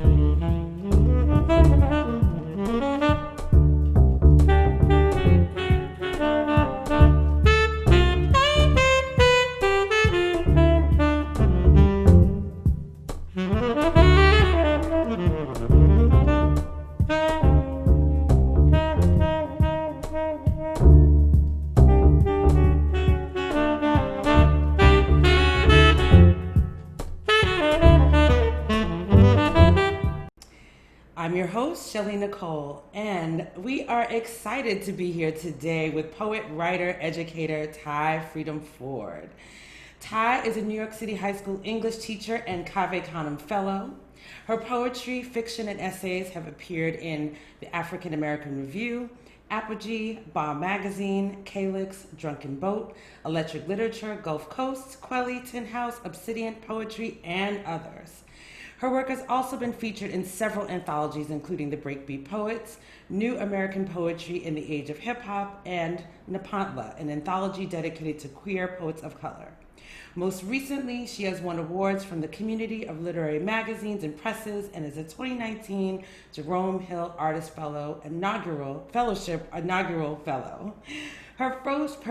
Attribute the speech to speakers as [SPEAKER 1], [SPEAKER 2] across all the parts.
[SPEAKER 1] I'm your host, Shelley Nicole, and we are excited to be here today with poet, writer, educator Ty Freedom Ford. Ty is a New York City High School English teacher and Cave Canem Fellow. Her poetry, fiction, and essays have appeared in the African American Review, Apogee, Bomb Magazine, Calyx, Drunken Boat, Electric Literature, Gulf Coast, Quelly, Tin House, Obsidian Poetry, and others. Her work has also been featured in several anthologies, including The Breakbeat Poets, New American Poetry in the Age of Hip Hop, and Nepantla, an anthology dedicated to queer poets of color. Most recently, she has won awards from the Community of Literary Magazines and Presses and is a 2019 Jerome Hill Artist Fellow inaugural fellow. Her first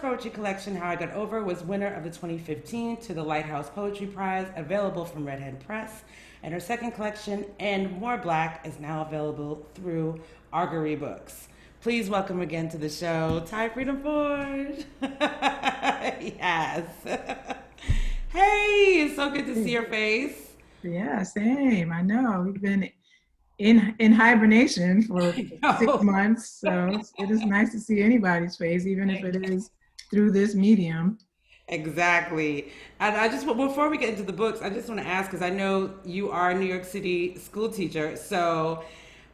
[SPEAKER 1] poetry collection, How I Got Over, was winner of the 2015 To the Lighthouse Poetry Prize, available from Red Hen Press. And her second collection, And More Black, is now available through Augury Books. Please welcome again to the show, Ty Freedom Ford. Yes. Hey, it's so good to see your face.
[SPEAKER 2] Yeah, same. I know. We've been in hibernation for 6 months, so it is nice to see anybody's face, even if it is through this medium.
[SPEAKER 1] Exactly. And I just, before we get into the books, I just want to ask, because I know you are a New York City school teacher. So,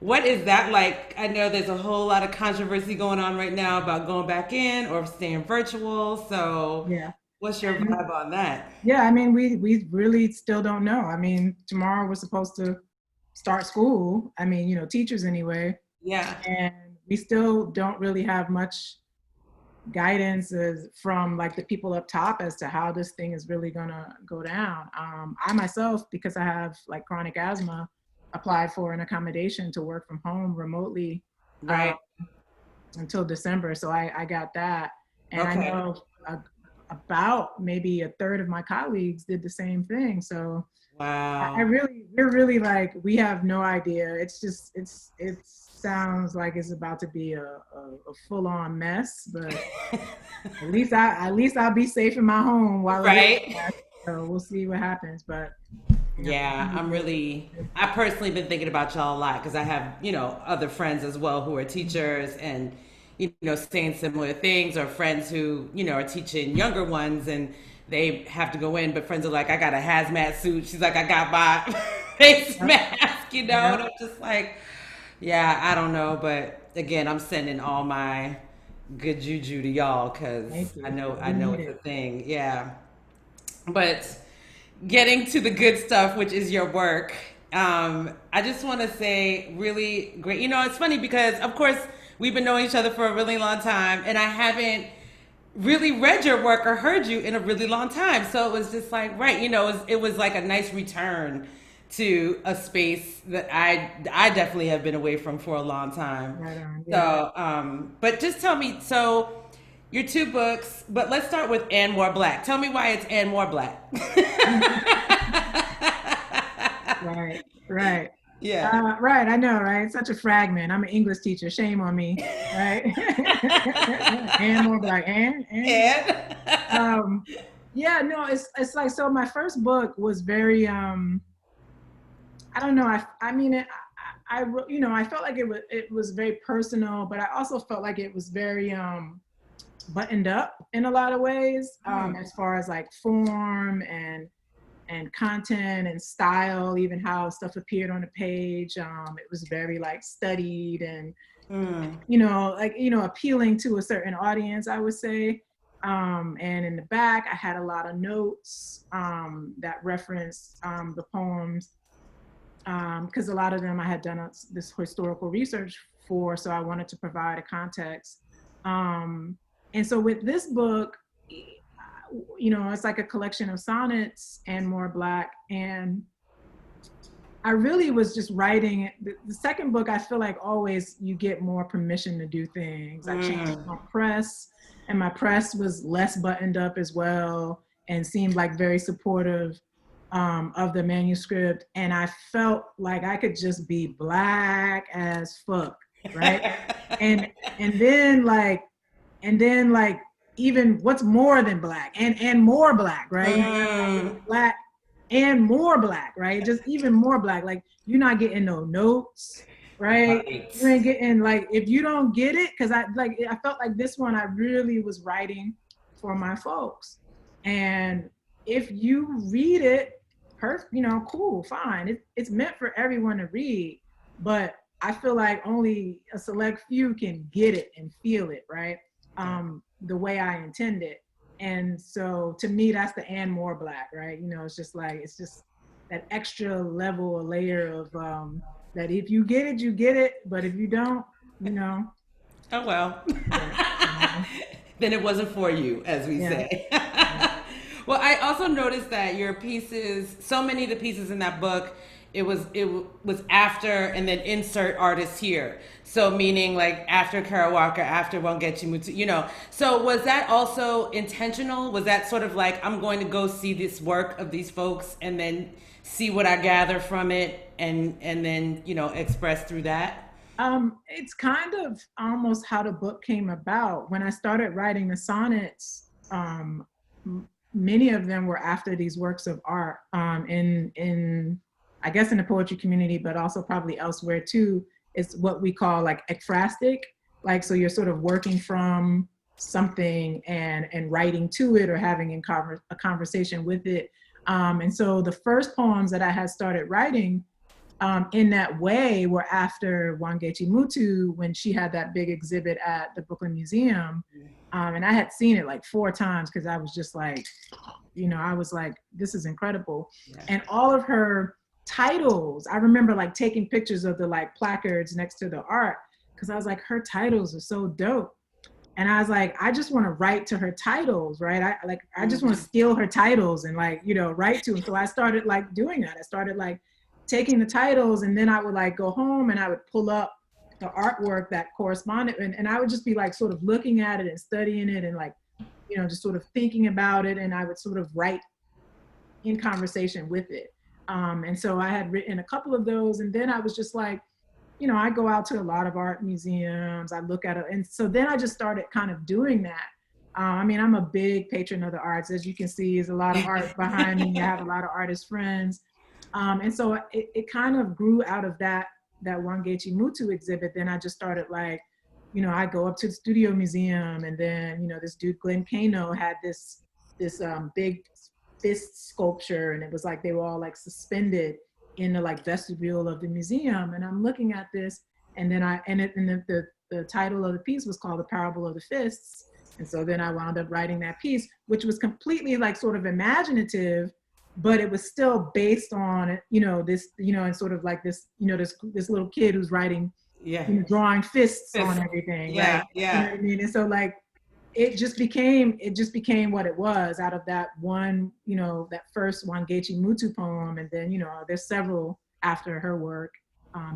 [SPEAKER 1] what is that like? I know there's a whole lot of controversy going on right now about going back in or staying virtual. So,
[SPEAKER 2] Yeah.
[SPEAKER 1] what's your vibe on that?
[SPEAKER 2] Yeah, I mean, we really still don't know. I mean, tomorrow we're supposed to start school. I mean, teachers anyway,
[SPEAKER 1] Yeah.
[SPEAKER 2] and we still don't really have much guidance from like the people up top as to how this thing is really gonna go down. I myself, because I have like chronic asthma, applied for an accommodation to work from home remotely uh,
[SPEAKER 1] Right.
[SPEAKER 2] until December. So I got that. And I
[SPEAKER 1] Okay.
[SPEAKER 2] know about maybe a third of my colleagues did the same thing. So
[SPEAKER 1] Wow.
[SPEAKER 2] we're really like, we have no idea. It sounds like it's about to be a full on mess, but at least I'll be safe in my home while it is a
[SPEAKER 1] Right.
[SPEAKER 2] mess. So we'll see what happens. But
[SPEAKER 1] Yeah, I personally been thinking about y'all a lot because I have, other friends as well who are teachers and, saying similar things, or friends who, are teaching younger ones and they have to go in, but friends are like, I got a hazmat suit. She's like, I got my face
[SPEAKER 2] yep,
[SPEAKER 1] mask,
[SPEAKER 2] yep,
[SPEAKER 1] and I'm just like, yeah, I don't know. But again, I'm sending all my good juju to y'all because
[SPEAKER 2] thank
[SPEAKER 1] I
[SPEAKER 2] you.
[SPEAKER 1] know, I
[SPEAKER 2] We
[SPEAKER 1] know
[SPEAKER 2] need
[SPEAKER 1] it's a
[SPEAKER 2] it.
[SPEAKER 1] thing. Yeah. But getting to the good stuff, which is your work, I just want to say really great. It's funny because, of course, we've been knowing each other for a really long time, and I haven't really read your work or heard you in a really long time. So it was just like, right, it was like a nice return to a space that I definitely have been away from for a long time.
[SPEAKER 2] Right on. Yeah.
[SPEAKER 1] So, but just tell me, so your two books, but let's start with And More Black. Tell me why it's And More Black.
[SPEAKER 2] Right. Right.
[SPEAKER 1] Yeah.
[SPEAKER 2] Right. I know. Right. Such a fragment. I'm an English teacher. Shame on me. Right. And more like and.
[SPEAKER 1] And
[SPEAKER 2] Um, yeah. No. It's like, so. My first book was very. I don't know. I mean it. I felt like it was very personal, but I also felt like it was very buttoned up in a lot of ways, as far as like form and content and style, even how stuff appeared on the page. It was very like studied and, appealing to a certain audience, I would say. And in the back, I had a lot of notes that referenced the poems, because a lot of them I had done this historical research for, so I wanted to provide a context. And so with this book, it's like a collection of sonnets, And More Black, and I really was just writing. The second book, I feel like always you get more permission to do things. I changed
[SPEAKER 1] Mm.
[SPEAKER 2] my press, and my press was less buttoned up as well, and seemed like very supportive of the manuscript. And I felt like I could just be black as fuck, right? And and then like and then like even what's more than black and more black, right? You find out what's
[SPEAKER 1] Mm.
[SPEAKER 2] black and more black, right? Just even more black. Like you're not getting no notes, right?
[SPEAKER 1] Right.
[SPEAKER 2] You ain't getting like if you don't get it, because I felt like this one I really was writing for my folks. And if you read it, cool, fine. It's meant for everyone to read, but I feel like only a select few can get it and feel it, right? The way I intend it. And so to me, that's the and more black, right? It's just that extra level or layer of that if you get it, you get it. But if you don't, you know,
[SPEAKER 1] Oh well.
[SPEAKER 2] yeah,
[SPEAKER 1] Then it wasn't for you, as we
[SPEAKER 2] yeah,
[SPEAKER 1] say.
[SPEAKER 2] yeah.
[SPEAKER 1] Well, I also noticed that your pieces, so many of the pieces in that book, it was after and then insert artists here. So meaning like after Kara Walker, after Wangechi Mutu, So was that also intentional? Was that sort of like I'm going to go see this work of these folks and then see what I gather from it and then express through that?
[SPEAKER 2] It's kind of almost how the book came about. When I started writing the sonnets, many of them were after these works of art. In I guess in the poetry community, but also probably elsewhere too. It's what we call like ekphrastic. Like so, you're sort of working from something and writing to it or having a conversation with it. And so the first poems that I had started writing in that way were after Wangechi Mutu when she had that big exhibit at the Brooklyn Museum. And I had seen it like 4 times because I was just like, I was like, this is incredible. Yeah. And all of her titles, I remember like taking pictures of the like placards next to the art because I was like, her titles are so dope. And I was like, I just want to write to her titles, right? I just want to steal her titles and like, write to them. So I started like doing that. I started like taking the titles and then I would like go home and I would pull up the artwork that corresponded and I would just be like sort of looking at it and studying it and like, just sort of thinking about it and I would sort of write in conversation with it. And so I had written a couple of those and then I was just like, I go out to a lot of art museums, I look at it. And so then I just started kind of doing that. I'm a big patron of the arts. As you can see, there's a lot of art behind me. I have a lot of artist friends. And so it kind of grew out of that Wangechi Mutu exhibit. Then I just started like, I go up to the Studio Museum and then, this dude, Glenn Kano, had this big fist sculpture and it was like they were all like suspended in the like vestibule of the museum. And I'm looking at this and then the title of the piece was called The Parable of the Fists. And so then I wound up writing that piece, which was completely like sort of imaginative, but it was still based on, this, and sort of like this, this little kid who's writing, drawing fists on everything.
[SPEAKER 1] Yeah,
[SPEAKER 2] right?
[SPEAKER 1] yeah.
[SPEAKER 2] You know what I mean? And so like, it just became what it was out of that one, that first Wangechi Mutu poem. And then, there's several after her work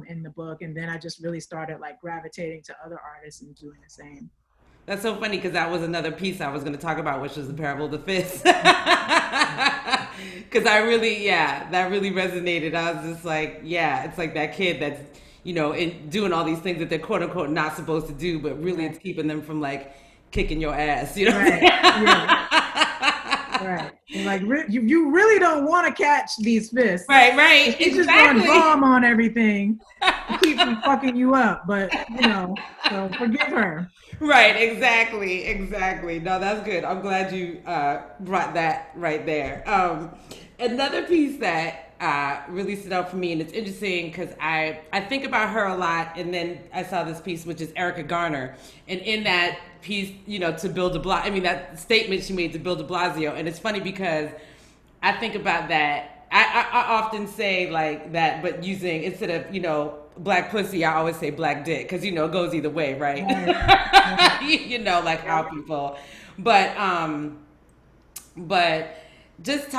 [SPEAKER 2] in the book. And then I just really started like gravitating to other artists and doing the same.
[SPEAKER 1] That's so funny because that was another piece I was going to talk about, which was the Parable of the Fist. Because that really resonated. I was just like, it's like that kid that's, doing all these things that they're quote unquote not supposed to do, but really it's keeping them from like kicking your ass,
[SPEAKER 2] Right. Yeah. Right. And like you really don't want to catch these fists.
[SPEAKER 1] Right.
[SPEAKER 2] She's just going bomb on everything to keep from fucking you up. But so forgive her.
[SPEAKER 1] Right, exactly. No, that's good. I'm glad you brought that right there. Another piece that really stood out for me, and it's interesting because I think about her a lot, and then I saw this piece, which is Erica Garner, and in that piece, to Bill de Blasio, that statement she made to Bill de Blasio, and it's funny because I think about that. I often say like that, but using, instead of, black pussy, I always say black dick, because, it goes either way, right? Like how people, but just,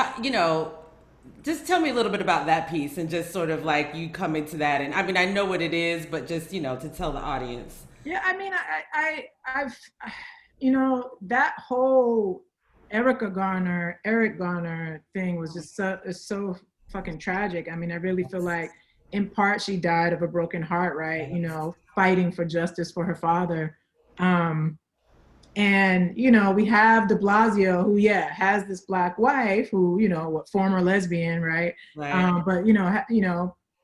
[SPEAKER 1] just tell me a little bit about that piece and just sort of like you coming to that. And I mean, I know what it is, but just, to tell the audience.
[SPEAKER 2] Yeah, I mean, I've, that whole Eric Garner thing was just so fucking tragic. I mean, I really feel like in part she died of a broken heart, right? Fighting for justice for her father. Um, and we have De Blasio, who has this black wife, who what former lesbian, right?
[SPEAKER 1] Right.
[SPEAKER 2] But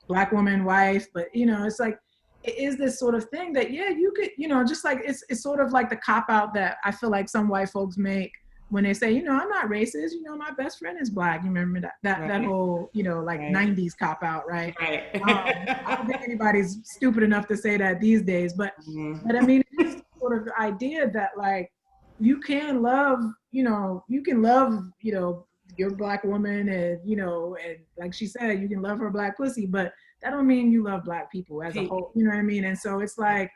[SPEAKER 2] black woman wife, but it's like it is this sort of thing that you could just like it's sort of like the cop out that I feel like some white folks make when they say I'm not racist, my best friend is black. You remember that
[SPEAKER 1] Right.
[SPEAKER 2] whole like
[SPEAKER 1] Right.
[SPEAKER 2] 90s cop out, right? I don't
[SPEAKER 1] Right.
[SPEAKER 2] think anybody's stupid enough to say that these days, but
[SPEAKER 1] Mhm.
[SPEAKER 2] I mean it's sort of the idea that like you can love your black woman, and like she said, you can love her black pussy, but that don't mean you love black people as a whole, you know what I mean? And so it's like,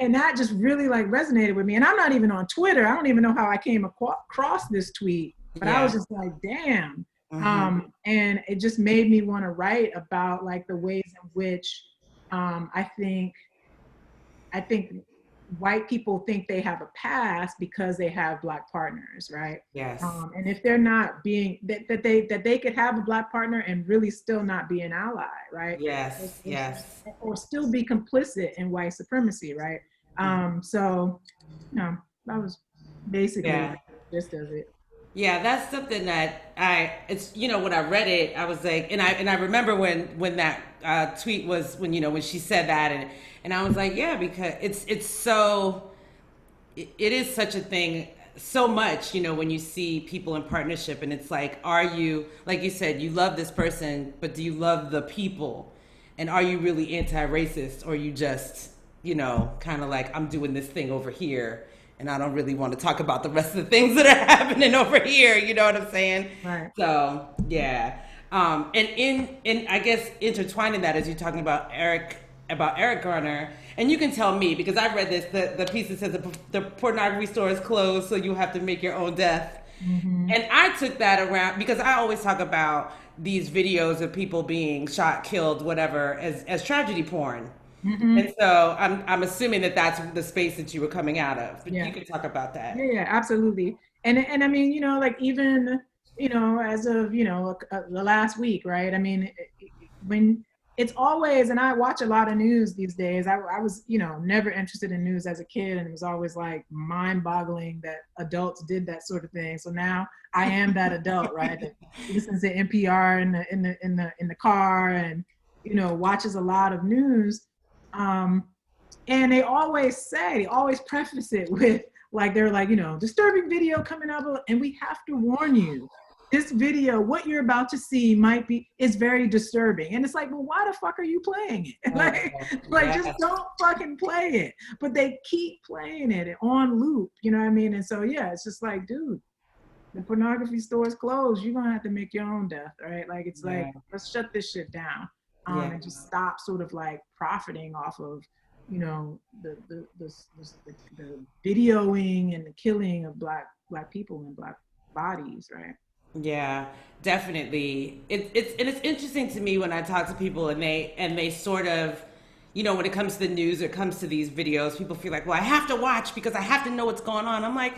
[SPEAKER 2] and that just really like resonated with me. And I'm not even on Twitter. I don't even know how I came across this tweet, but I was
[SPEAKER 1] Yeah.
[SPEAKER 2] just like, damn.
[SPEAKER 1] Hmm.
[SPEAKER 2] And it just made me want to write about like the ways in which I think white people think they have a past because they have black partners, right?
[SPEAKER 1] Yes.
[SPEAKER 2] And if they're not being that they could have a black partner and really still not be an ally, right? Or,
[SPEAKER 1] Yes.
[SPEAKER 2] or,
[SPEAKER 1] Yes.
[SPEAKER 2] or still be complicit in white supremacy, right? So, that was basically
[SPEAKER 1] Yeah.
[SPEAKER 2] like the gist of it.
[SPEAKER 1] Yeah, that's something that it's, when I read it, I was like, and I remember when that tweet was, when she said that, and I was like, yeah, because it's so, it is such a thing so much, when you see people in partnership, and it's like, are you, like you said, you love this person, but do you love the people? And are you really anti-racist, or you just, kind of like, I'm doing this thing over here, and I don't really want to talk about the rest of the things that are happening over here. You know what I'm saying?
[SPEAKER 2] Right.
[SPEAKER 1] So yeah. And in I guess intertwining that, as you're talking about Eric Garner, and you can tell me because I read this, the piece that says the pornography store is closed, so you have to make your own death.
[SPEAKER 2] Mm-hmm.
[SPEAKER 1] And I took that around because I always talk about these videos of people being shot, killed, whatever, as tragedy porn.
[SPEAKER 2] Mm-hmm.
[SPEAKER 1] And so I'm assuming that that's the space that you were coming out of. But you
[SPEAKER 2] Yeah.
[SPEAKER 1] can talk about
[SPEAKER 2] Yeah,
[SPEAKER 1] that.
[SPEAKER 2] yeah, absolutely. And I mean, like even, as of, the last week, right? I mean, when it's always, and I watch a lot of news these days. I was, never interested in news as a kid, and it was always like mind-boggling that adults did that sort of thing. So now I am that adult, right? That listens to NPR in the car, and watches a lot of news. And they always preface it with like, they're like, disturbing video coming up, and we have to warn you, this video, what you're about to see is very disturbing. And it's like, well, why the fuck are you playing it? like just
[SPEAKER 1] Yes.
[SPEAKER 2] don't fucking play it. But they keep playing it on loop, you know what I mean? And so yeah, it's just like, dude, the pornography store is closed. You're gonna have to make your own death, right? Like it's like,
[SPEAKER 1] Yeah.
[SPEAKER 2] let's shut this shit down,
[SPEAKER 1] Yeah.
[SPEAKER 2] and just stop sort of like profiting off of, the videoing and the killing of black people and black bodies, right?
[SPEAKER 1] Yeah, definitely. It's interesting to me when I talk to people and they sort of, when it comes to the news or it comes to these videos, people feel like, well, I have to watch because I have to know what's going on. I'm like,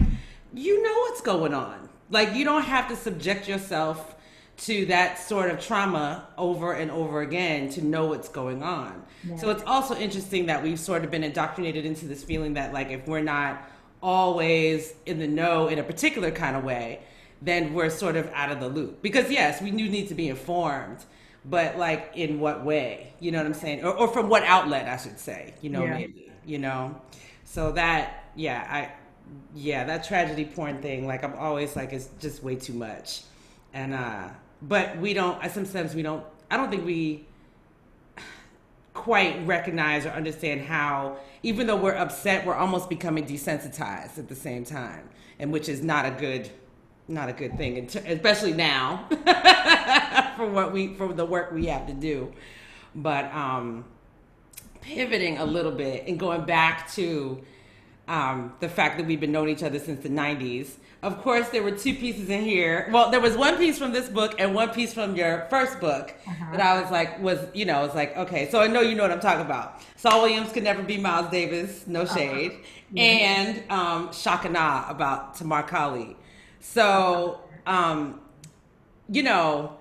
[SPEAKER 1] you know what's going on. Like you don't have to subject yourself to that sort of trauma over and over again to know what's going on. So
[SPEAKER 2] Right.
[SPEAKER 1] it's also interesting that we've sort of been indoctrinated into this feeling that like if we're not always in the know in a particular kind of way, then we're sort of out of the loop. Because yes, we do need to be informed, but like in what way? You know what I'm saying? Or from what outlet, I should say.
[SPEAKER 2] Yeah.
[SPEAKER 1] Maybe. So that yeah, that tragedy porn thing. Like I'm always like it's just way too much, and but we don't. Sometimes we don't. I don't think we quite recognize or understand how, even though we're upset, we're almost becoming desensitized at the same time, and which is not a good thing, especially now for the work we have to do. But pivoting a little bit and going back to the fact that we've been knowing each other since the 90s. Of course, there were two pieces in here. Well, there was one piece from this book and one piece from your first book that
[SPEAKER 2] Uh-huh.
[SPEAKER 1] I was like, I was like, okay, so I know you know what I'm talking about. Saul Williams could never be Miles Davis, no
[SPEAKER 2] Uh-huh.
[SPEAKER 1] shade,
[SPEAKER 2] Yeah.
[SPEAKER 1] and Shock and Awe about Tamar Kali. So, you know,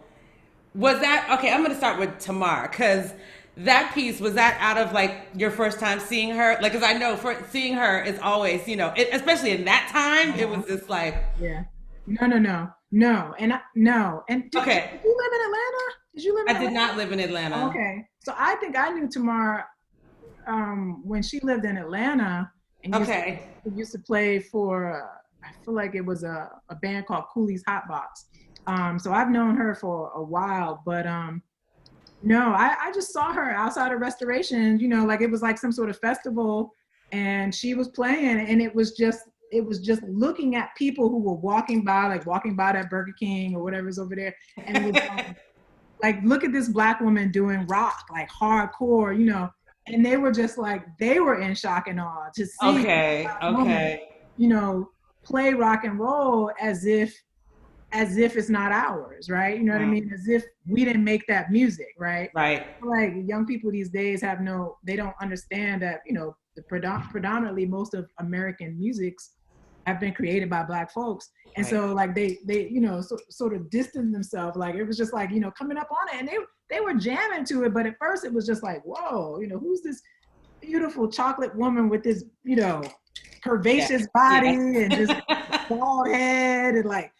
[SPEAKER 1] was that okay? I'm gonna start with Tamar because that piece was that out of like your first time seeing her, like because I know for seeing her is always especially in that time it
[SPEAKER 2] Uh-huh.
[SPEAKER 1] was just like
[SPEAKER 2] Yeah. No. No. And
[SPEAKER 1] okay.
[SPEAKER 2] did you live in Atlanta? Did you live
[SPEAKER 1] I
[SPEAKER 2] in
[SPEAKER 1] did
[SPEAKER 2] Atlanta?
[SPEAKER 1] not live in Atlanta.
[SPEAKER 2] Okay. So I think I knew Tamar when she lived in Atlanta and
[SPEAKER 1] Okay.
[SPEAKER 2] used to play for I feel like it was a band called Cooley's Hotbox. So I've known her for a while, but no, I just saw her outside of Restoration, like it was like some sort of festival and she was playing and it was just looking at people who were walking by, like walking by that Burger King or whatever's over there, and was like, look at this Black woman doing rock, like hardcore, and they were just like, they were in shock and awe to see a
[SPEAKER 1] Okay.
[SPEAKER 2] Black woman,
[SPEAKER 1] Okay.
[SPEAKER 2] you know, play rock and roll as if it's not ours, right? You know what I
[SPEAKER 1] Mm,
[SPEAKER 2] mean? As if we didn't make that music, right?
[SPEAKER 1] right.
[SPEAKER 2] Like young people these days they don't understand that, the predominantly most of American musics have been created by Black folks. And
[SPEAKER 1] Right.
[SPEAKER 2] so like they sort of distanced themselves. Like it was just like, coming up on it and they were jamming to it. But at first it was just like, whoa, who's this beautiful chocolate woman with this,
[SPEAKER 1] Yeah.
[SPEAKER 2] curvaceous body and just
[SPEAKER 1] Yeah.
[SPEAKER 2] bald head and like,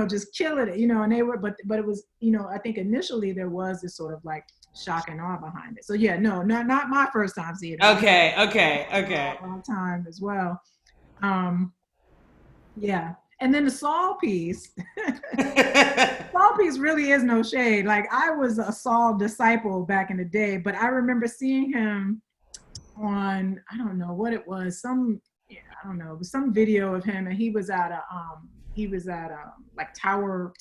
[SPEAKER 2] just killing it, and they were, but it was, I think initially there was this sort of like shock and awe behind it. So yeah, no, not my first time seeing her.
[SPEAKER 1] Okay. Okay.
[SPEAKER 2] A long time as well. Um, yeah. And then the Saul piece,
[SPEAKER 1] Okay.
[SPEAKER 2] Saul piece really is no shade. Like I was a Saul disciple back in the day, but I remember seeing him on, I don't know what it was, yeah, I don't know, it was some video of him, and he was at like Tower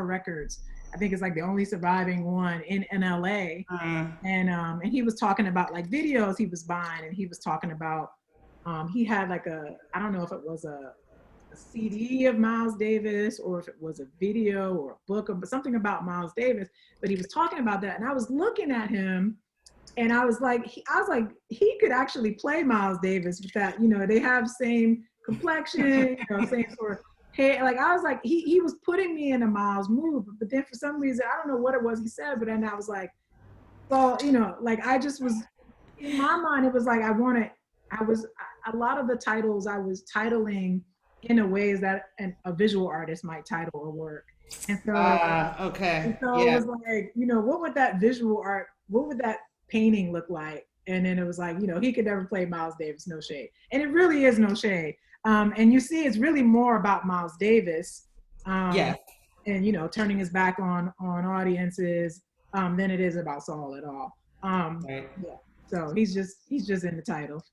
[SPEAKER 2] Records. I think it's like the only surviving one in LA. And he was talking about like videos he was buying, and he was talking about he had like I don't know if it was a CD of Miles Davis or if it was a video or a book or something about Miles Davis, but he was talking about that, and I was looking at him and I was like, he could actually play Miles Davis with that. They have same complexion, same sort of hair. Like I was like, he was putting me in a Miles mood, but then for some reason, I don't know what it was he said, but then I was like, well, like I just was in my mind. It was like I was a lot of the titles I was titling in a ways that a visual artist might title a work, and so. And
[SPEAKER 1] Okay.
[SPEAKER 2] so it
[SPEAKER 1] Yeah.
[SPEAKER 2] was like, what would that visual art, what would that painting look like? And then it was like, he could never play Miles Davis, no shade. And it really is no shade. And you see, it's really more about Miles Davis,
[SPEAKER 1] Yes.
[SPEAKER 2] and turning his back on audiences, than it is about Saul at all.
[SPEAKER 1] Right.
[SPEAKER 2] Yeah. So he's just in the title.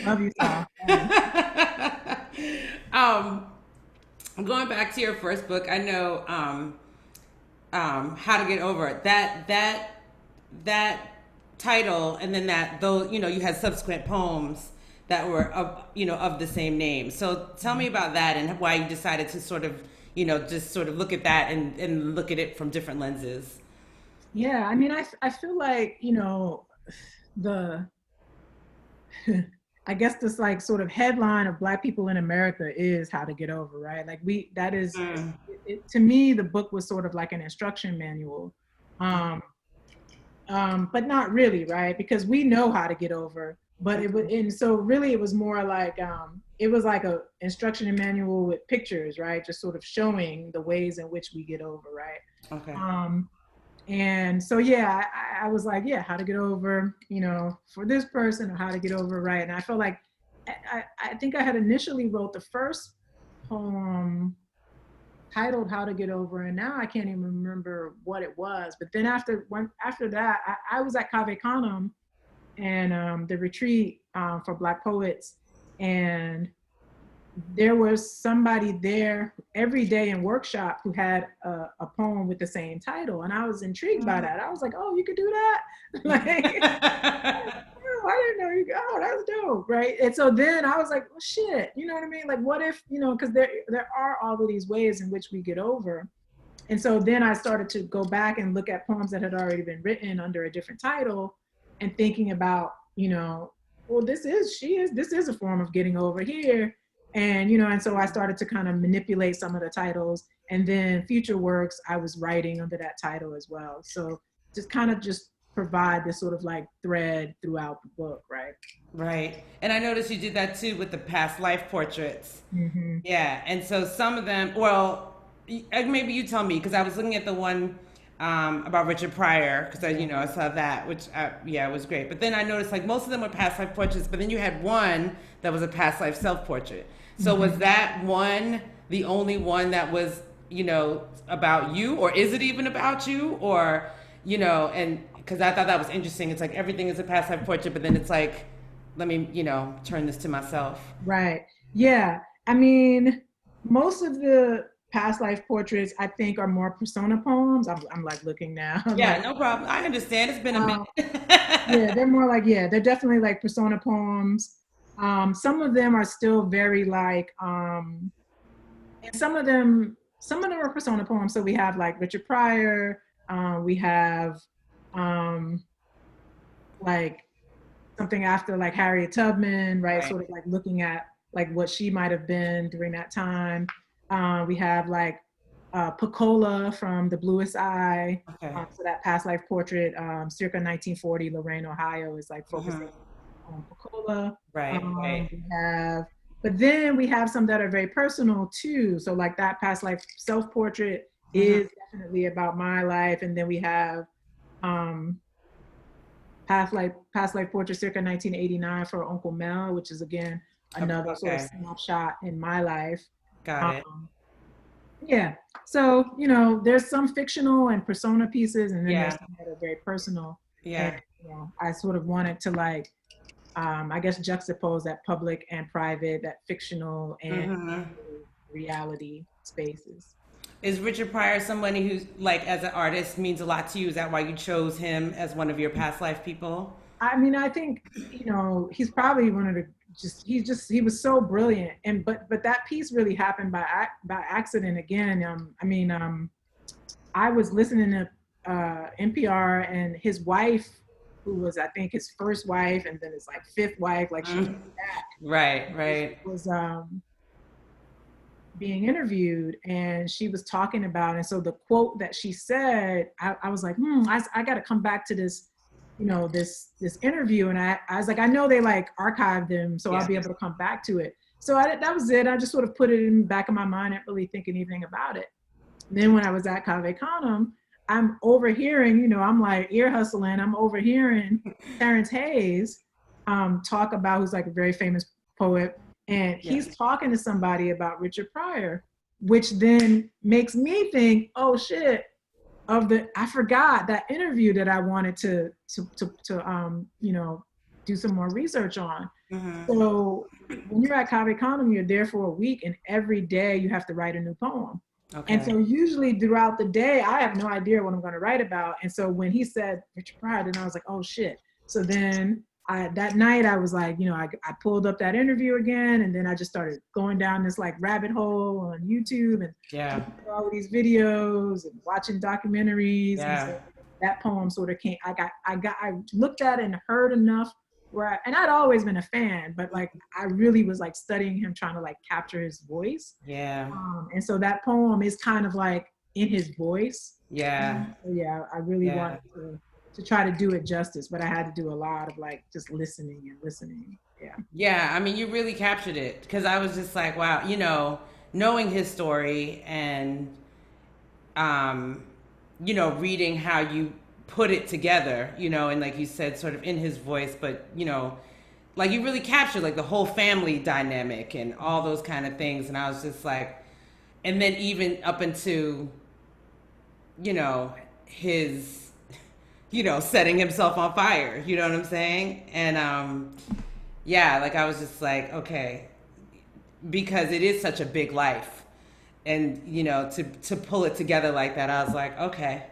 [SPEAKER 2] Love you, Saul.
[SPEAKER 1] um, Going back to your first book, I know How to Get Over It. That title, and then that though you had subsequent poems that were of the same name. So tell me about that and why you decided to sort of just sort of look at that and look at it from different lenses.
[SPEAKER 2] Yeah, I mean, I feel like, the I guess this like sort of headline of Black people in America is How to Get Over, right? Like that is,
[SPEAKER 1] Mm.
[SPEAKER 2] to me, the book was sort of like an instruction manual. Um, but not really, right? Because we know how to get over, but it was, and so really it was more like, it was like a instruction manual with pictures, right? Just sort of showing the ways in which we get over, right?
[SPEAKER 1] Okay.
[SPEAKER 2] And so yeah, I was like, yeah, how to get over, for this person, or how to get over, right? And I felt like I think I had initially wrote the first poem titled How to Get Over, and now I can't even remember what it was. But then after that, I was at Cave Canem and the retreat for Black poets, and there was somebody there every day in workshop who had a poem with the same title, and I was intrigued by that. I was like, oh, you could do that. Like, oh, I didn't know you. Oh, that's dope, right? And so then I was like, well, shit, you know what I mean? Like, what if, because there are all of these ways in which we get over. And so then I started to go back and look at poems that had already been written under a different title, and thinking about, well, this is a form of getting over here. And, and so I started to kind of manipulate some of the titles, and then future works I was writing under that title as well. So just kind of just provide this sort of like thread throughout the book, right?
[SPEAKER 1] Right. And I noticed you did that too with the past life portraits.
[SPEAKER 2] Mm-hmm.
[SPEAKER 1] Yeah. And so some of them, well, maybe you tell me, because I was looking at the one about Richard Pryor, because I saw that, which, yeah, it was great. But then I noticed like most of them were past life portraits, but then you had one that was a past life self portrait. So was that one the only one that was, about you, or is it even about you? Or, and because I thought that was interesting. It's like everything is a past life portrait, but then it's like, let me, turn this to myself.
[SPEAKER 2] Right. Yeah. I mean, most of the past life portraits I think are more persona poems. I'm like looking now. I'm
[SPEAKER 1] Yeah,
[SPEAKER 2] like,
[SPEAKER 1] no problem. I understand. It's been a
[SPEAKER 2] um, yeah,
[SPEAKER 1] minute.
[SPEAKER 2] they're more like, yeah, they're definitely like persona poems. Some of them are still very like, and some of them are persona poems. So we have like Richard Pryor. We have um, like something after like Harriet Tubman, right?
[SPEAKER 1] Right.
[SPEAKER 2] Sort of like looking at like what she might have been during that time. We have like Pecola from The Bluest Eye.
[SPEAKER 1] Okay.
[SPEAKER 2] So that past life portrait, circa 1940, Lorraine, Ohio, is like
[SPEAKER 1] Hmm.
[SPEAKER 2] focusing on Pecola.
[SPEAKER 1] Right. Right.
[SPEAKER 2] We have, but then we have some that are very personal too. So like that past life self portrait
[SPEAKER 1] Hmm.
[SPEAKER 2] is definitely about my life, and then we have um, past life portrait circa 1989 for Uncle Mel, which is again another sort of
[SPEAKER 1] Okay.
[SPEAKER 2] snapshot in my life.
[SPEAKER 1] Got it.
[SPEAKER 2] Um, yeah. So, there's some fictional and persona pieces, and then there's
[SPEAKER 1] Yeah.
[SPEAKER 2] some that are very personal. And,
[SPEAKER 1] Yeah.
[SPEAKER 2] I sort of wanted to like, I guess, juxtapose that public and private, that fictional and
[SPEAKER 1] Hmm.
[SPEAKER 2] reality spaces.
[SPEAKER 1] Is Richard Pryor somebody who's like, as an artist, means a lot to you? Is that why you chose him as one of your past life people?
[SPEAKER 2] I mean, I think, he's probably one of the he was so brilliant. And but that piece really happened by accident again. I was listening to NPR, and his wife, who was I think his first wife and then his like fifth wife, like she came
[SPEAKER 1] Mm.
[SPEAKER 2] back,
[SPEAKER 1] Right. Right.
[SPEAKER 2] was being interviewed, and she was talking about, and so the quote that she said, I was like, I got to come back to this, this interview. And I was like, I know they like archived them, so I'll
[SPEAKER 1] Yeah.
[SPEAKER 2] be able to come back to it. So that was it. I just sort of put it in the back of my mind, not really think anything about it. And then when I was at Cave Canem, I'm overhearing, I'm like ear hustling, I'm overhearing Terrence Hayes talk about, who's like a very famous poet, and
[SPEAKER 1] Yeah.
[SPEAKER 2] he's talking to somebody about Richard Pryor, which then makes me think, oh shit, I forgot that interview that I wanted to do some more research on.
[SPEAKER 1] Hmm.
[SPEAKER 2] So when you're at Cave Canem, you're there for a week, and every day you have to write a new poem. And
[SPEAKER 1] Okay.
[SPEAKER 2] so usually throughout the day, I have no idea what I'm going to write about. And so when he said Richard Pryor, then I was like, oh shit. So then that night I was like, I pulled up that interview again, and then I just started going down this like rabbit hole on YouTube, and
[SPEAKER 1] Yeah.
[SPEAKER 2] looking at all of these videos and watching documentaries. And
[SPEAKER 1] Yeah.
[SPEAKER 2] so that poem sort of came, I looked at it and heard enough and I'd always been a fan, but like I really was like studying him, trying to like capture his voice.
[SPEAKER 1] Yeah.
[SPEAKER 2] And so that poem is kind of like in his voice.
[SPEAKER 1] Yeah.
[SPEAKER 2] So yeah, I really
[SPEAKER 1] Yeah.
[SPEAKER 2] wanted to try to do it justice, but I had to do a lot of like just listening and listening. Yeah.
[SPEAKER 1] Yeah, I mean, you really captured it because I was just like, wow, knowing his story and, um, reading how you put it together, and like you said, sort of in his voice, but, like you really captured like the whole family dynamic and all those kind of things. And I was just like, and then even up into, his, setting himself on fire, you know what I'm saying? And, yeah, like I was just like, okay, because it is such a big life, and to pull it together like that, I was like, okay,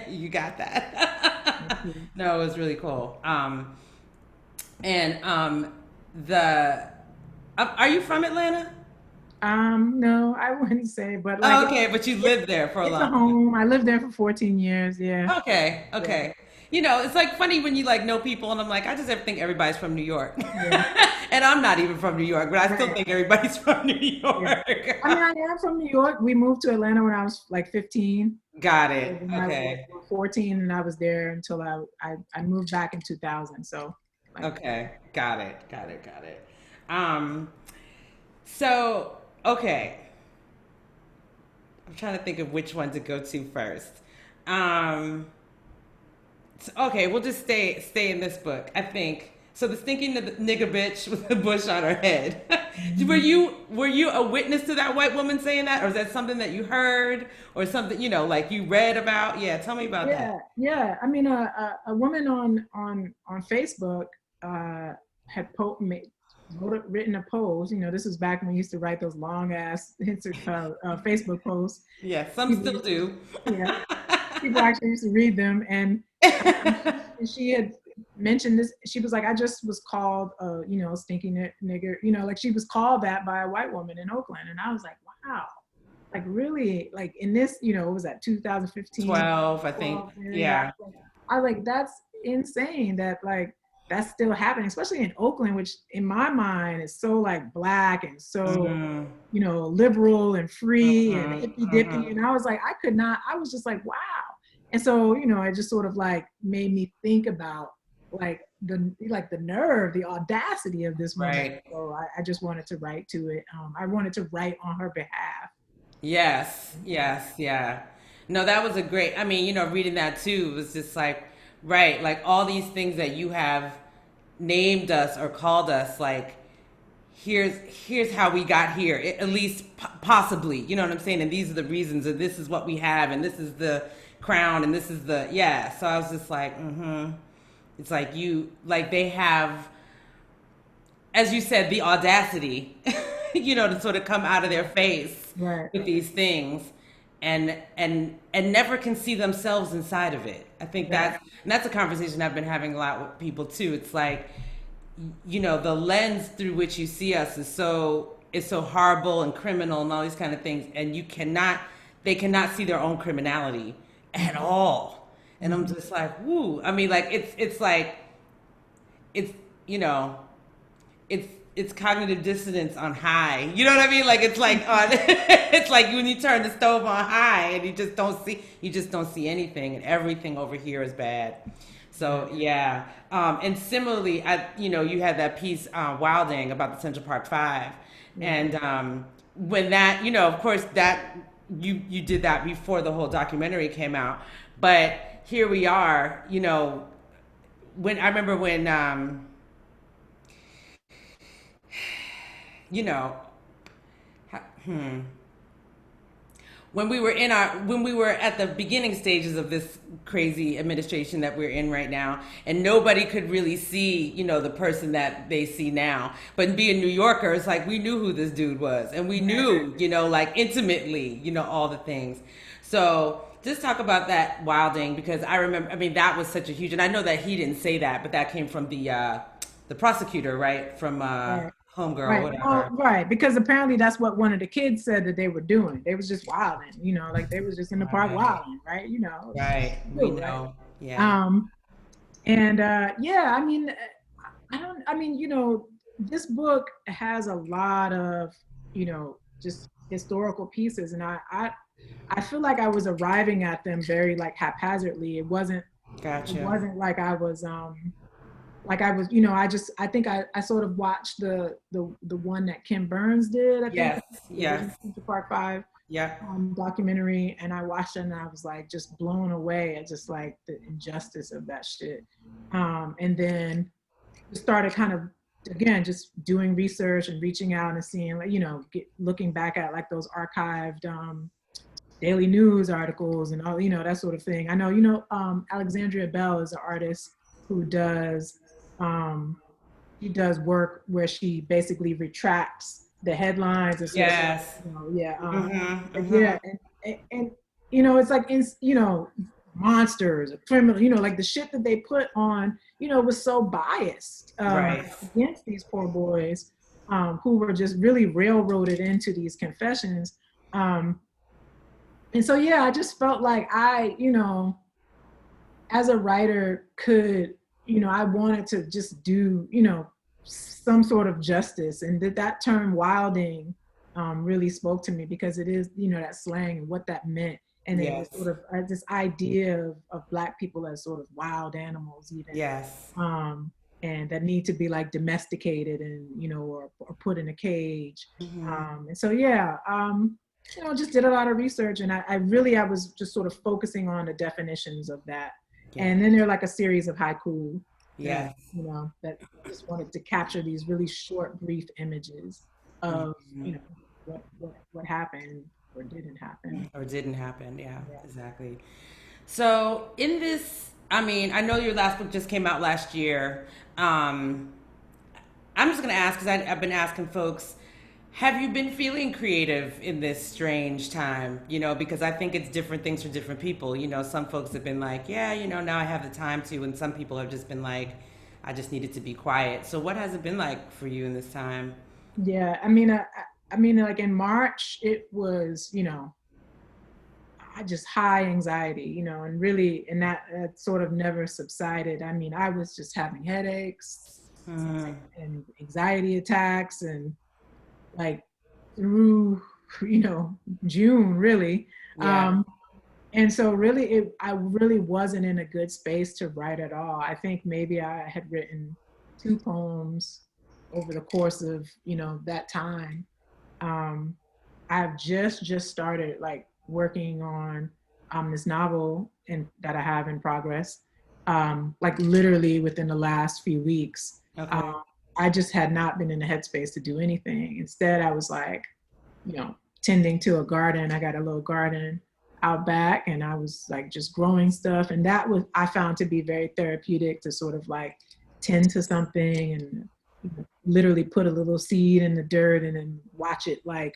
[SPEAKER 1] you got that. No, it was really cool. And the are you from Atlanta?
[SPEAKER 2] No, I wouldn't say, but like
[SPEAKER 1] Oh, okay, but you
[SPEAKER 2] it's
[SPEAKER 1] lived there for a
[SPEAKER 2] it's a
[SPEAKER 1] long time.
[SPEAKER 2] home. I lived there for 14 years. Yeah.
[SPEAKER 1] Okay,
[SPEAKER 2] Yeah.
[SPEAKER 1] okay. You know, it's like funny when you like know people, and I'm like, I just think everybody's from New York,
[SPEAKER 2] Yeah.
[SPEAKER 1] and I'm not even from New York, but I still
[SPEAKER 2] Right.
[SPEAKER 1] think everybody's from New
[SPEAKER 2] Yeah.
[SPEAKER 1] York.
[SPEAKER 2] I mean, I am from New York. We moved to Atlanta when I was like 15.
[SPEAKER 1] Got
[SPEAKER 2] So
[SPEAKER 1] it.
[SPEAKER 2] then I was
[SPEAKER 1] Okay.
[SPEAKER 2] 14 and I was there until I moved back in 2000. So like,
[SPEAKER 1] Okay. Got it. Got it. Got it. Um. So okay, I'm trying to think of which one to go to first. Um. Okay, we'll just stay in this book. I think so. The stinking nigga bitch with the bush on her head.
[SPEAKER 2] mhm.
[SPEAKER 1] Were you a witness to that white woman saying that, or is that something that you heard, or something like you read about? Yeah, tell me about that.
[SPEAKER 2] Yeah, yeah. I mean, a woman on Facebook had written a post. You know, this is back when we used to write those long ass Facebook posts.
[SPEAKER 1] Yeah, some
[SPEAKER 2] People,
[SPEAKER 1] still do.
[SPEAKER 2] yeah, people actually used to read them, and she had mentioned this. She was like, I just was called, stinky nigger. You know, like she was called that by a white woman in Oakland, and I was like, wow, like really, like in this, what was that, 2015,
[SPEAKER 1] 12, I think.
[SPEAKER 2] 12 area.
[SPEAKER 1] Yeah.
[SPEAKER 2] I was like, that's insane that like that's still happening, especially in Oakland, which in my mind is so like black and so
[SPEAKER 1] Mm-hmm.
[SPEAKER 2] liberal and free and hippy
[SPEAKER 1] Mm-hmm.
[SPEAKER 2] dippy.
[SPEAKER 1] Mm-hmm.
[SPEAKER 2] And I was like, I was just like, wow. And so, it just sort of like made me think about like the nerve, the audacity of this woman.
[SPEAKER 1] Right.
[SPEAKER 2] So I just wanted to write to it. I wanted to write on her behalf.
[SPEAKER 1] Yes, yes, yeah. No, that was a great. I mean, reading that too was just like, right, like all these things that you have named us or called us, like here's how we got here, at least possibly. You know what I'm saying? And these are the reasons, and this is what we have, and this is the crown, and this is the yeah. So I was just like, mm-hmm. It's like like they have, as you said, the audacity, to sort of come out of their face
[SPEAKER 2] Right.
[SPEAKER 1] with these things and never can see themselves inside of it. I think
[SPEAKER 2] Right.
[SPEAKER 1] that's a conversation I've been having a lot with people too. It's like, the lens through which you see us is so horrible and criminal and all these kind of things, and they cannot see their own criminality at all. And I'm
[SPEAKER 2] Mhm.
[SPEAKER 1] just like, woo. I mean, like it's like it's you know it's it's cognitive dissonance on high. You know what I mean? Like it's like on it's like when you turn the stove on high and you just don't see anything, and everything over here is bad. So yeah, and similarly, you had that piece, Wilding, about the Central Park Five,
[SPEAKER 2] Yeah.
[SPEAKER 1] and when that, of course, that you did that before the whole documentary came out, but here we are, when I remember when, you know, hmm, when we were at the beginning stages of this crazy administration that we're in right now, and nobody could really see, the person that they see now. But being New Yorkers, like, we knew who this dude was, and we knew, like, intimately, all the things. So just talk about that Wilding, because I remember, I mean, that was such a huge, and I know that he didn't say that, but that came from the prosecutor, right, from
[SPEAKER 2] Right.
[SPEAKER 1] Homegirl,
[SPEAKER 2] Right. Well,
[SPEAKER 1] whatever.
[SPEAKER 2] right. Because apparently that's what one of the kids said that they were doing. They was just wilding, like they was just in the park
[SPEAKER 1] Right,
[SPEAKER 2] wilding, right?
[SPEAKER 1] right, we
[SPEAKER 2] Too, right?
[SPEAKER 1] know, yeah.
[SPEAKER 2] Um, and yeah, I mean, I don't, I mean, this book has a lot of, just historical pieces, and I feel like I was arriving at them very like haphazardly. It
[SPEAKER 1] Gotcha.
[SPEAKER 2] wasn't like I was, I think I sort of watched the one that Kim Burns did, I think,
[SPEAKER 1] Yes,
[SPEAKER 2] the original
[SPEAKER 1] yes,
[SPEAKER 2] Central Park Five
[SPEAKER 1] yeah,
[SPEAKER 2] documentary, and I watched it and I was like just blown away at just like the injustice of that shit. And then started kind of again just doing research and reaching out and seeing like looking back at like those archived daily news articles and all that sort of thing. I know Alexandria Bell is an artist who does um, she does work where she basically retracts the headlines and sort of
[SPEAKER 1] yes.
[SPEAKER 2] yeah
[SPEAKER 1] Mm-hmm,
[SPEAKER 2] but
[SPEAKER 1] mm-hmm.
[SPEAKER 2] yeah and it's like in monsters, or criminal, like the shit that they put on, was so biased
[SPEAKER 1] Right.
[SPEAKER 2] against these poor boys who were just really railroaded into these confessions. Um, and so, yeah, I just felt like as a writer I wanted to just do, some sort of justice. And that term wilding really spoke to me because it is, that slang and what that meant. And it was
[SPEAKER 1] Yes.
[SPEAKER 2] sort of this idea of Black people as sort of wild animals, even,
[SPEAKER 1] Yes.
[SPEAKER 2] um, and that need to be like domesticated and, or put in a cage.
[SPEAKER 1] Hmm.
[SPEAKER 2] And so, yeah, just did a lot of research, and I was just sort of focusing on the definitions of that.
[SPEAKER 1] Yeah.
[SPEAKER 2] And then there are like a series of haiku that,
[SPEAKER 1] Yes.
[SPEAKER 2] that just wanted to capture these really short, brief images of,
[SPEAKER 1] Mhm.
[SPEAKER 2] what happened or didn't happen.
[SPEAKER 1] Or didn't happen. Yeah,
[SPEAKER 2] Yeah.
[SPEAKER 1] exactly. So in this, I mean, I know your last book just came out last year. Um, I'm just gonna ask because I've been asking folks, have you been feeling creative in this strange time? Because I think it's different things for different people. Some folks have been like, yeah, now I have the time to, and some people have just been like, I just needed to be quiet. So what has it been like for you in this time?
[SPEAKER 2] Yeah. I mean, like in March, it was, I just high anxiety, and really, and that sort of never subsided. I mean, I was just having headaches
[SPEAKER 1] Mm,
[SPEAKER 2] and anxiety attacks, and like through, June, really.
[SPEAKER 1] yeah.
[SPEAKER 2] And so really, I really wasn't in a good space to write at all. I think maybe I had written two poems over the course of, that time. Um, I've just started like working on this novel and that I have in progress. Like literally within the last few weeks.
[SPEAKER 1] Okay.
[SPEAKER 2] Um, I just had not been in the headspace to do anything. Instead, I was like, tending to a garden. I got a little garden out back, and I was like just growing stuff. And that was, I found to be very therapeutic to sort of like tend to something and, literally put a little seed in the dirt and then watch it like,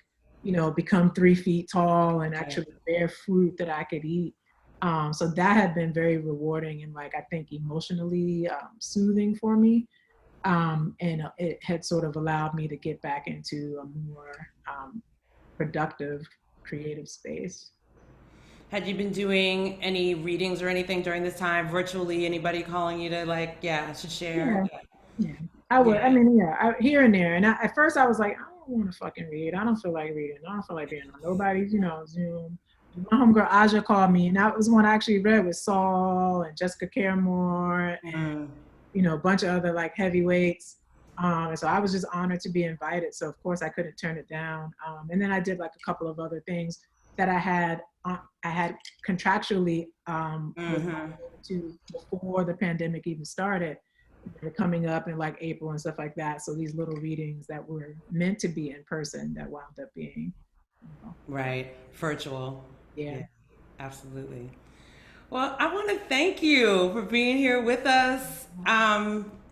[SPEAKER 2] become 3 feet tall and
[SPEAKER 1] Okay.
[SPEAKER 2] actually bear fruit that I could eat. So that had been very rewarding and like I think emotionally soothing for me. And it had sort of allowed me to get back into a more productive, creative space.
[SPEAKER 1] Had you been doing any readings or anything during this time virtually? Anybody calling you to like, yeah, I should share?
[SPEAKER 2] Yeah, yeah. I would. I
[SPEAKER 1] Yeah.
[SPEAKER 2] mean, yeah, here and there. And at first, I was like, I don't want to fucking read. I don't feel like reading. I don't feel like being on nobody's, Zoom. My homegirl Aja called me, and that was one I actually read with Saul and Jessica Caramore and
[SPEAKER 1] Mm,
[SPEAKER 2] a bunch of other like heavyweights. And so I was just honored to be invited. So of course I couldn't turn it down. And then I did like a couple of other things that I had contractually was
[SPEAKER 1] mm-hmm.
[SPEAKER 2] obligated to before the pandemic even started. They're coming up in like April and stuff like that. So these little readings that were meant to be in person that wound up being, you know,
[SPEAKER 1] Right. Virtual.
[SPEAKER 2] yeah.
[SPEAKER 1] Yeah, absolutely. Well, I want to thank you for being here with us.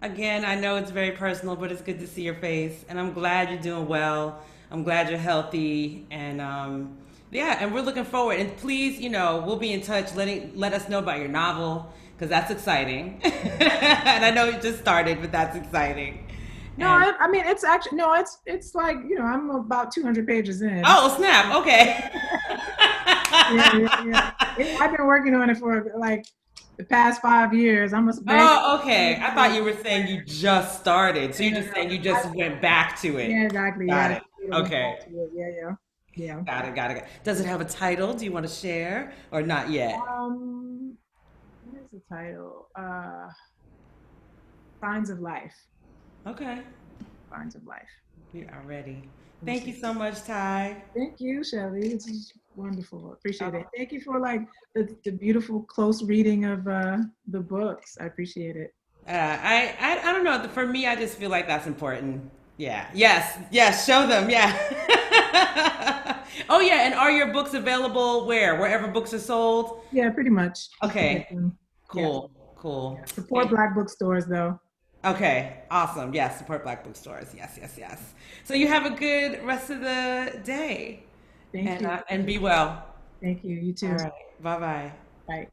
[SPEAKER 1] Again, I know it's very personal, but it's good to see your face, and I'm glad you're doing well. I'm glad you're healthy, and yeah, and we're looking forward. And please, we'll be in touch. Let us know about your novel because that's exciting. And I know you just started, but that's exciting.
[SPEAKER 2] No,
[SPEAKER 1] And
[SPEAKER 2] I mean it's actually no, it's like I'm about 200 pages in.
[SPEAKER 1] oh, snap! Okay.
[SPEAKER 2] Yeah, yeah, yeah. I've been working on it for like the past 5 years. I'm a bank.
[SPEAKER 1] Oh, okay. I thought you were saying you just started. So
[SPEAKER 2] No,
[SPEAKER 1] you're
[SPEAKER 2] no,
[SPEAKER 1] just saying you
[SPEAKER 2] no.
[SPEAKER 1] just went back to it.
[SPEAKER 2] Yeah, exactly.
[SPEAKER 1] Got
[SPEAKER 2] Yeah,
[SPEAKER 1] it.
[SPEAKER 2] I went
[SPEAKER 1] Okay.
[SPEAKER 2] back to it. Yeah, yeah, yeah.
[SPEAKER 1] Got it. Got it. Does it have a title? Do you want to share or not yet?
[SPEAKER 2] Um, what is the title? Signs of Life.
[SPEAKER 1] Okay.
[SPEAKER 2] Signs of Life.
[SPEAKER 1] We are ready.
[SPEAKER 2] Let me
[SPEAKER 1] Thank you
[SPEAKER 2] see.
[SPEAKER 1] so much, Ty.
[SPEAKER 2] Thank you, Shelley. This is wonderful. Appreciate it.
[SPEAKER 1] Oh,
[SPEAKER 2] Thank you for like the beautiful close reading of the books. I appreciate it.
[SPEAKER 1] I don't know. For me, I just feel like that's important. Yeah. Yes. Yes. Show them. Yeah. Oh yeah. And are your books available where? Wherever books are sold?
[SPEAKER 2] Yeah, pretty much. You can get
[SPEAKER 1] Okay.
[SPEAKER 2] them. Yeah,
[SPEAKER 1] Cool. Cool.
[SPEAKER 2] yeah. Support Black bookstores though.
[SPEAKER 1] Okay, awesome. Yes, support Black bookstores. Yes, yes, yes. So you have a good rest of the day,
[SPEAKER 2] Thank you.
[SPEAKER 1] and be well.
[SPEAKER 2] Thank you. You
[SPEAKER 1] All
[SPEAKER 2] too.
[SPEAKER 1] right. Bye bye.
[SPEAKER 2] Bye.